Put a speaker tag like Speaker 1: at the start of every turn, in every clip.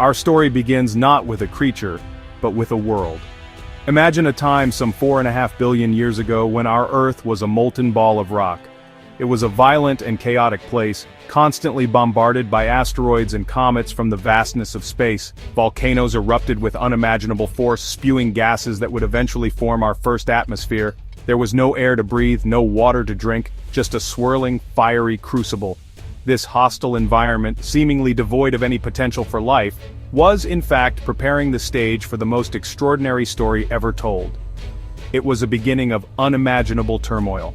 Speaker 1: Our story begins not with a creature, but with a world. Imagine a time some 4.5 billion years ago when our Earth was a molten ball of rock. It was a violent and chaotic place, constantly bombarded by asteroids and comets from the vastness of space. Volcanoes erupted with unimaginable force, spewing gases that would eventually form our first atmosphere. There was no air to breathe, no water to drink, just a swirling, fiery crucible. This hostile environment, seemingly devoid of any potential for life, was in fact preparing the stage for the most extraordinary story ever told. It was a beginning of unimaginable turmoil,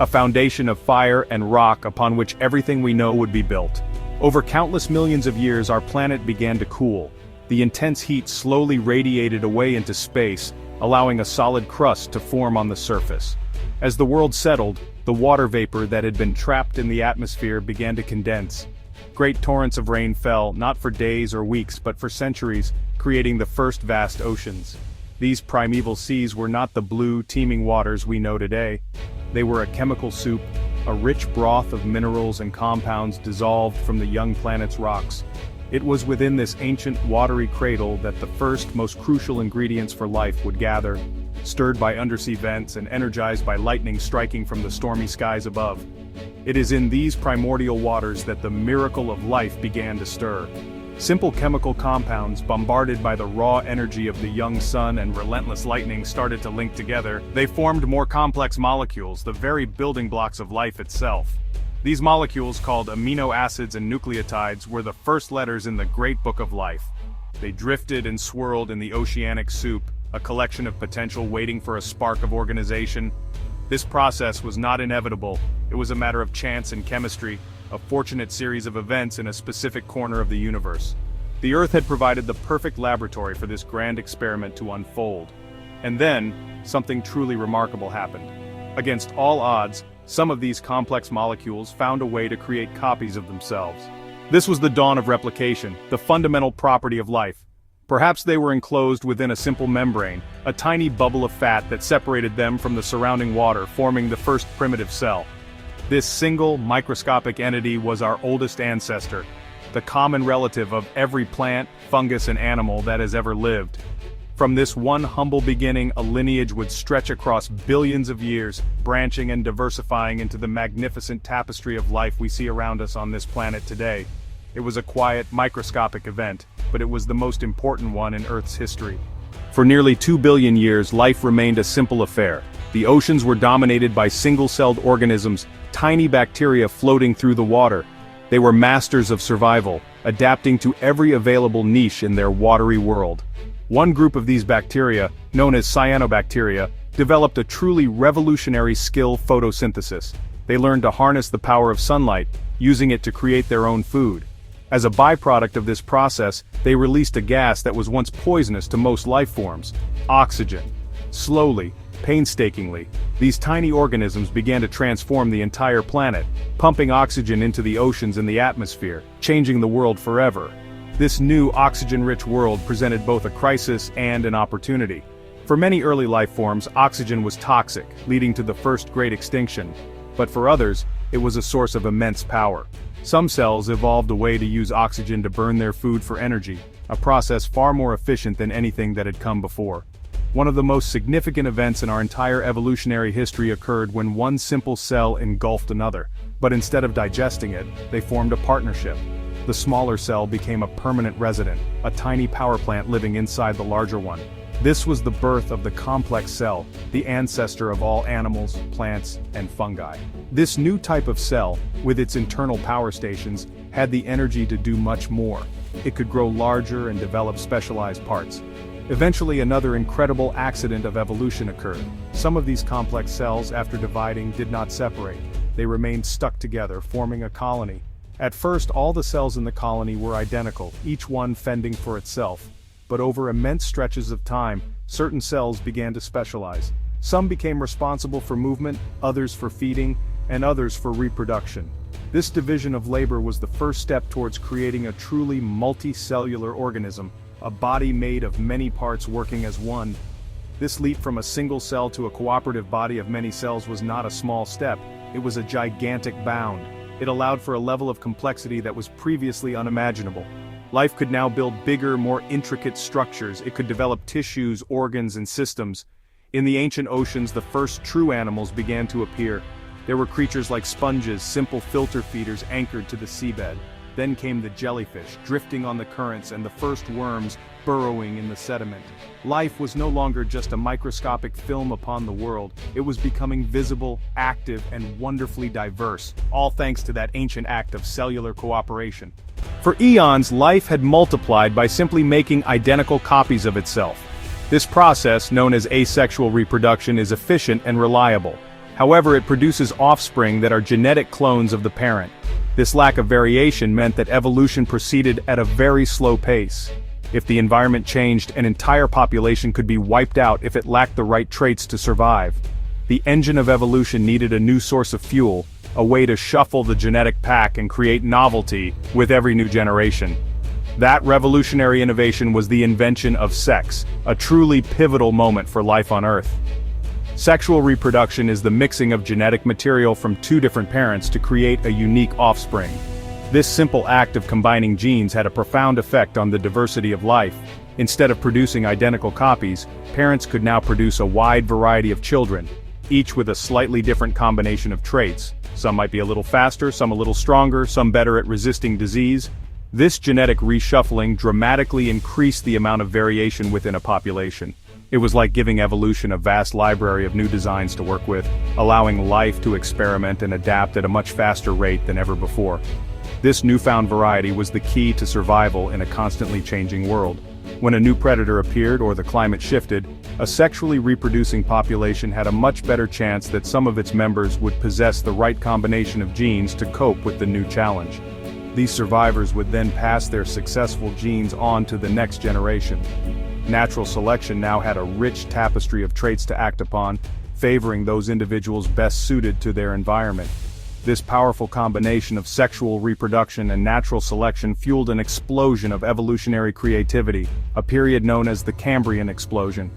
Speaker 1: a foundation of fire and rock upon which everything we know would be built. Over countless millions of years our planet began to cool. The intense heat slowly radiated away into space, allowing a solid crust to form on the surface. As the world settled, the water vapor that had been trapped in the atmosphere began to condense. Great torrents of rain fell, not for days or weeks but for centuries, creating the first vast oceans. These primeval seas were not the blue, teeming waters we know today. They were a chemical soup, a rich broth of minerals and compounds dissolved from the young planet's rocks. It was within this ancient, watery cradle that the first, most crucial ingredients for life would gather, stirred by undersea vents and energized by lightning striking from the stormy skies above. It is in these primordial waters that the miracle of life began to stir. Simple chemical compounds, bombarded by the raw energy of the young sun and relentless lightning, started to link together. They formed more complex molecules, the very building blocks of life itself. These molecules, called amino acids and nucleotides, were the first letters in the great book of life. They drifted and swirled in the oceanic soup, a collection of potential waiting for a spark of organization. This process was not inevitable, it was a matter of chance and chemistry, a fortunate series of events in a specific corner of the universe. The Earth had provided the perfect laboratory for this grand experiment to unfold. And then, something truly remarkable happened. Against all odds, some of these complex molecules found a way to create copies of themselves. This was the dawn of replication, the fundamental property of life. Perhaps they were enclosed within a simple membrane, a tiny bubble of fat that separated them from the surrounding water, forming the first primitive cell. This single, microscopic entity was our oldest ancestor, the common relative of every plant, fungus, and animal that has ever lived. From this one humble beginning, a lineage would stretch across billions of years, branching and diversifying into the magnificent tapestry of life we see around us on this planet today. It was a quiet, microscopic event, but it was the most important one in Earth's history. For nearly 2 billion years, life remained a simple affair. The oceans were dominated by single-celled organisms, tiny bacteria floating through the water. They were masters of survival, adapting to every available niche in their watery world. One group of these bacteria, known as cyanobacteria, developed a truly revolutionary skill: photosynthesis. They learned to harness the power of sunlight, using it to create their own food. As a byproduct of this process, they released a gas that was once poisonous to most life forms: oxygen. Slowly, painstakingly, these tiny organisms began to transform the entire planet, pumping oxygen into the oceans and the atmosphere, changing the world forever. This new oxygen-rich world presented both a crisis and an opportunity. For many early life forms, oxygen was toxic, leading to the first great extinction. But for others, it was a source of immense power. Some cells evolved a way to use oxygen to burn their food for energy, a process far more efficient than anything that had come before. One of the most significant events in our entire evolutionary history occurred when one simple cell engulfed another, but instead of digesting it, they formed a partnership. The smaller cell became a permanent resident, a tiny power plant living inside the larger one. This was the birth of the complex cell, the ancestor of all animals, plants, and fungi. This new type of cell, with its internal power stations, had the energy to do much more. It could grow larger and develop specialized parts. Eventually, another incredible accident of evolution occurred. Some of these complex cells, after dividing, did not separate. They remained stuck together, forming a colony. At first, all the cells in the colony were identical, each one fending for itself. But over immense stretches of time, certain cells began to specialize. Some became responsible for movement, others for feeding, and others for reproduction. This division of labor was the first step towards creating a truly multicellular organism, a body made of many parts working as one. This leap from a single cell to a cooperative body of many cells was not a small step, it was a gigantic bound. It allowed for a level of complexity that was previously unimaginable. Life could now build bigger, more intricate structures. It could develop tissues, organs, and systems. In the ancient oceans, the first true animals began to appear. There were creatures like sponges, simple filter feeders anchored to the seabed. Then came the jellyfish, drifting on the currents, and the first worms, burrowing in the sediment. Life was no longer just a microscopic film upon the world. It was becoming visible, active, and wonderfully diverse, all thanks to that ancient act of cellular cooperation. For eons, life had multiplied by simply making identical copies of itself. This process, known as asexual reproduction, is efficient and reliable. However, it produces offspring that are genetic clones of the parent. This lack of variation meant that evolution proceeded at a very slow pace. If the environment changed, an entire population could be wiped out if it lacked the right traits to survive. The engine of evolution needed a new source of fuel, a way to shuffle the genetic pack and create novelty with every new generation. That revolutionary innovation was the invention of sex, a truly pivotal moment for life on Earth. Sexual reproduction is the mixing of genetic material from two different parents to create a unique offspring. This simple act of combining genes had a profound effect on the diversity of life. Instead of producing identical copies, parents could now produce a wide variety of children, each with a slightly different combination of traits. Some might be a little faster, some a little stronger, some better at resisting disease. This genetic reshuffling dramatically increased the amount of variation within a population. It was like giving evolution a vast library of new designs to work with, allowing life to experiment and adapt at a much faster rate than ever before. This newfound variety was the key to survival in a constantly changing world. When a new predator appeared or the climate shifted, a sexually reproducing population had a much better chance that some of its members would possess the right combination of genes to cope with the new challenge. These survivors would then pass their successful genes on to the next generation. Natural selection now had a rich tapestry of traits to act upon, favoring those individuals best suited to their environment. This powerful combination of sexual reproduction and natural selection fueled an explosion of evolutionary creativity, a period known as the Cambrian explosion.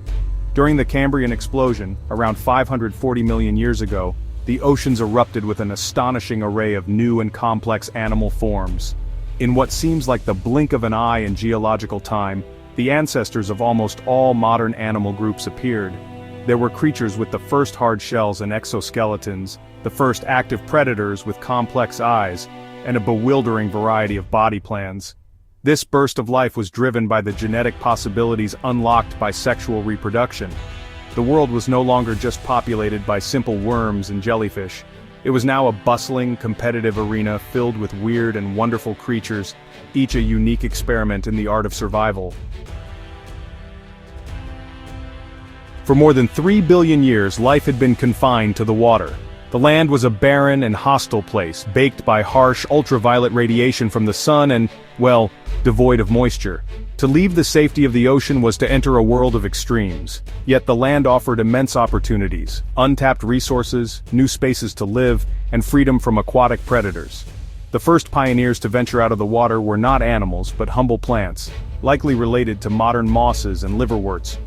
Speaker 1: During the Cambrian explosion, around 540 million years ago, the oceans erupted with an astonishing array of new and complex animal forms. In what seems like the blink of an eye in geological time, the ancestors of almost all modern animal groups appeared. There were creatures with the first hard shells and exoskeletons, the first active predators with complex eyes, and a bewildering variety of body plans. This burst of life was driven by the genetic possibilities unlocked by sexual reproduction. The world was no longer just populated by simple worms and jellyfish. It was now a bustling, competitive arena filled with weird and wonderful creatures, each a unique experiment in the art of survival. For more than 3 billion years, life had been confined to the water. The land was a barren and hostile place, baked by harsh ultraviolet radiation from the sun and, well, devoid of moisture. To leave the safety of the ocean was to enter a world of extremes. Yet the land offered immense opportunities, untapped resources, new spaces to live, and freedom from aquatic predators. The first pioneers to venture out of the water were not animals but humble plants, likely related to modern mosses and liverworts.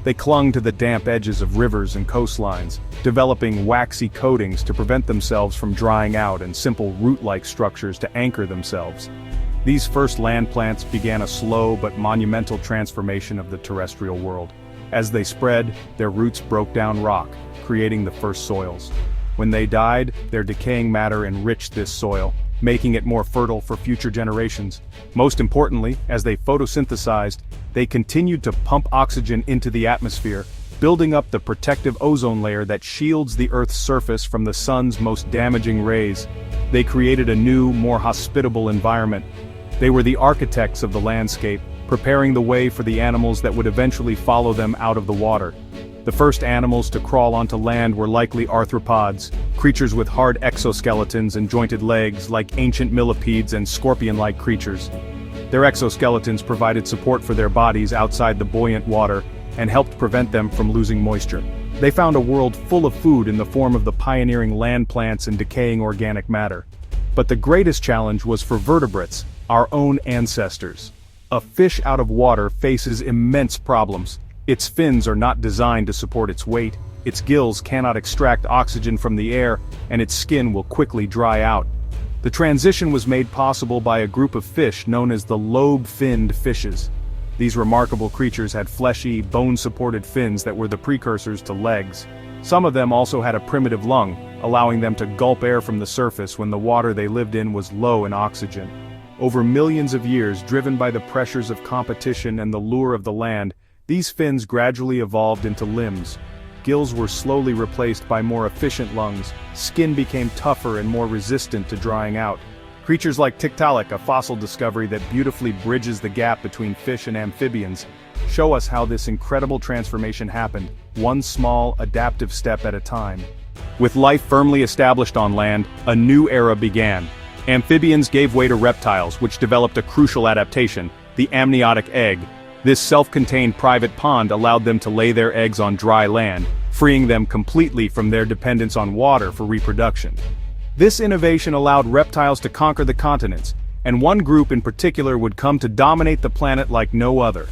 Speaker 1: They clung to the damp edges of rivers and coastlines, developing waxy coatings to prevent themselves from drying out and simple root-like structures to anchor themselves. These first land plants began a slow but monumental transformation of the terrestrial world. As they spread, their roots broke down rock, creating the first soils. When they died, their decaying matter enriched this soil, making it more fertile for future generations. Most importantly, as they photosynthesized, they continued to pump oxygen into the atmosphere, building up the protective ozone layer that shields the Earth's surface from the sun's most damaging rays. They created a new, more hospitable environment. They were the architects of the landscape, preparing the way for the animals that would eventually follow them out of the water. The first animals to crawl onto land were likely arthropods, creatures with hard exoskeletons and jointed legs like ancient millipedes and scorpion-like creatures. Their exoskeletons provided support for their bodies outside the buoyant water and helped prevent them from losing moisture. They found a world full of food in the form of the pioneering land plants and decaying organic matter. But the greatest challenge was for vertebrates, our own ancestors. A fish out of water faces immense problems. Its fins are not designed to support its weight, its gills cannot extract oxygen from the air, and its skin will quickly dry out. The transition was made possible by a group of fish known as the lobe-finned fishes. These remarkable creatures had fleshy, bone-supported fins that were the precursors to legs. Some of them also had a primitive lung, allowing them to gulp air from the surface when the water they lived in was low in oxygen. Over millions of years, driven by the pressures of competition and the lure of the land, these fins gradually evolved into limbs. Gills were slowly replaced by more efficient lungs, skin became tougher and more resistant to drying out. Creatures like Tiktaalik, a fossil discovery that beautifully bridges the gap between fish and amphibians, show us how this incredible transformation happened, one small, adaptive step at a time. With life firmly established on land, a new era began. Amphibians gave way to reptiles, which developed a crucial adaptation, the amniotic egg. This self-contained private pond allowed them to lay their eggs on dry land, freeing them completely from their dependence on water for reproduction. This innovation allowed reptiles to conquer the continents, and one group in particular would come to dominate the planet like no other.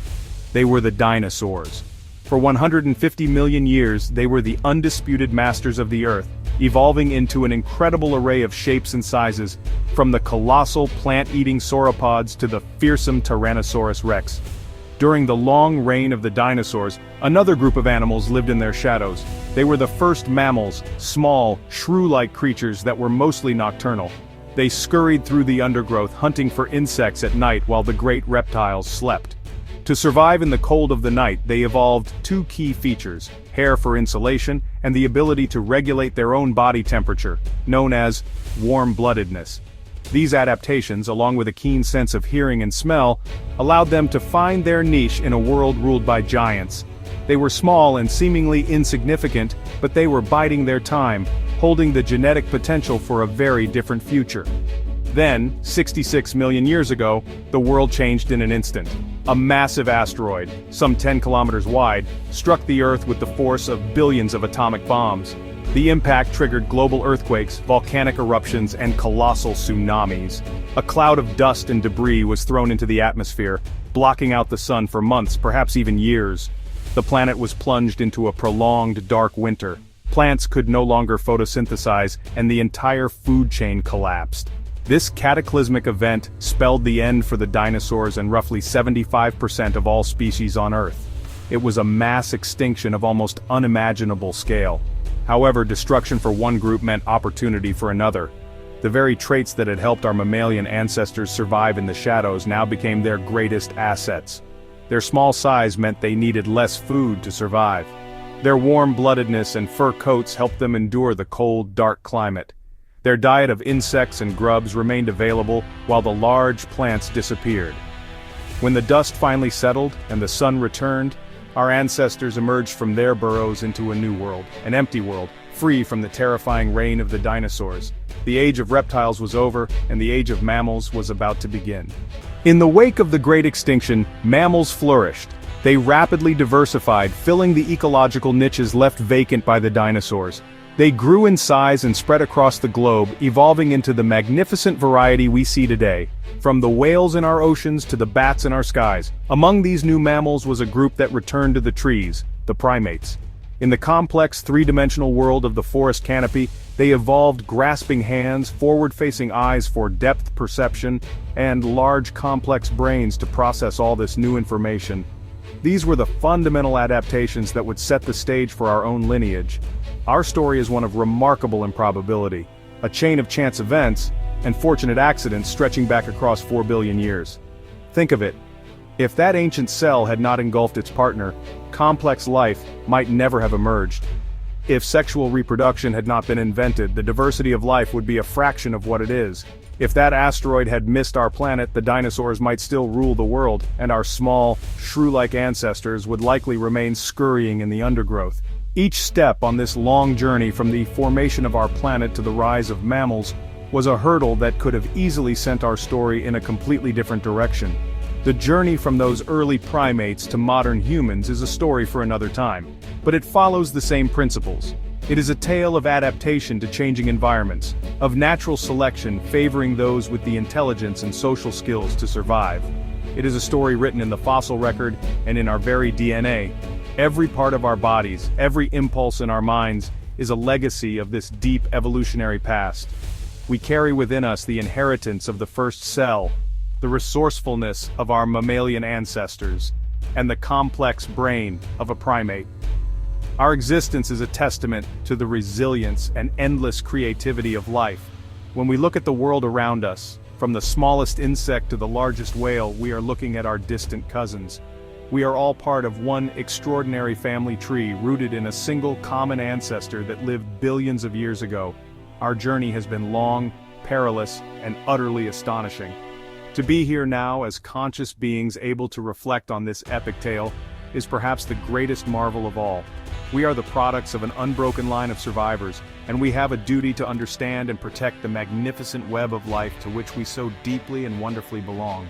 Speaker 1: They were the dinosaurs. For 150 million years, they were the undisputed masters of the Earth, evolving into an incredible array of shapes and sizes, from the colossal plant-eating sauropods to the fearsome Tyrannosaurus rex. During the long reign of the dinosaurs, another group of animals lived in their shadows. They were the first mammals, small, shrew-like creatures that were mostly nocturnal. They scurried through the undergrowth, hunting for insects at night while the great reptiles slept. To survive in the cold of the night, they evolved two key features: hair for insulation, and the ability to regulate their own body temperature, known as warm-bloodedness. These adaptations, along with a keen sense of hearing and smell, allowed them to find their niche in a world ruled by giants. They were small and seemingly insignificant, but they were biding their time, holding the genetic potential for a very different future. Then, 66 million years ago, the world changed in an instant. A massive asteroid, some 10 kilometers wide, struck the Earth with the force of billions of atomic bombs. The impact triggered global earthquakes, volcanic eruptions, and colossal tsunamis. A cloud of dust and debris was thrown into the atmosphere, blocking out the sun for months, perhaps even years. The planet was plunged into a prolonged dark winter. Plants could no longer photosynthesize, and the entire food chain collapsed. This cataclysmic event spelled the end for the dinosaurs and roughly 75% of all species on Earth. It was a mass extinction of almost unimaginable scale. However, destruction for one group meant opportunity for another. The very traits that had helped our mammalian ancestors survive in the shadows now became their greatest assets. Their small size meant they needed less food to survive. Their warm-bloodedness and fur coats helped them endure the cold, dark climate. Their diet of insects and grubs remained available while the large plants disappeared. When the dust finally settled and the sun returned, our ancestors emerged from their burrows into a new world, an empty world, free from the terrifying reign of the dinosaurs. The age of reptiles was over, and the age of mammals was about to begin. In the wake of the Great Extinction, mammals flourished. They rapidly diversified, filling the ecological niches left vacant by the dinosaurs. They grew in size and spread across the globe, evolving into the magnificent variety we see today. From the whales in our oceans to the bats in our skies, among these new mammals was a group that returned to the trees, the primates. In the complex three-dimensional world of the forest canopy, they evolved grasping hands, forward-facing eyes for depth perception, and large complex brains to process all this new information. These were the fundamental adaptations that would set the stage for our own lineage. Our story is one of remarkable improbability, a chain of chance events, and fortunate accidents stretching back across 4 billion years. Think of it. If that ancient cell had not engulfed its partner, complex life might never have emerged. If sexual reproduction had not been invented, the diversity of life would be a fraction of what it is. If that asteroid had missed our planet, the dinosaurs might still rule the world, and our small, shrew-like ancestors would likely remain scurrying in the undergrowth. Each step on this long journey from the formation of our planet to the rise of mammals was a hurdle that could have easily sent our story in a completely different direction. The journey from those early primates to modern humans is a story for another time, but it follows the same principles. It is a tale of adaptation to changing environments, of natural selection favoring those with the intelligence and social skills to survive. It is a story written in the fossil record and in our very DNA. Every part of our bodies, every impulse in our minds, is a legacy of this deep evolutionary past. We carry within us the inheritance of the first cell, the resourcefulness of our mammalian ancestors, and the complex brain of a primate. Our existence is a testament to the resilience and endless creativity of life. When we look at the world around us, from the smallest insect to the largest whale, we are looking at our distant cousins. We are all part of one extraordinary family tree rooted in a single common ancestor that lived billions of years ago. Our journey has been long, perilous, and utterly astonishing. To be here now as conscious beings able to reflect on this epic tale is perhaps the greatest marvel of all. We are the products of an unbroken line of survivors, and we have a duty to understand and protect the magnificent web of life to which we so deeply and wonderfully belong.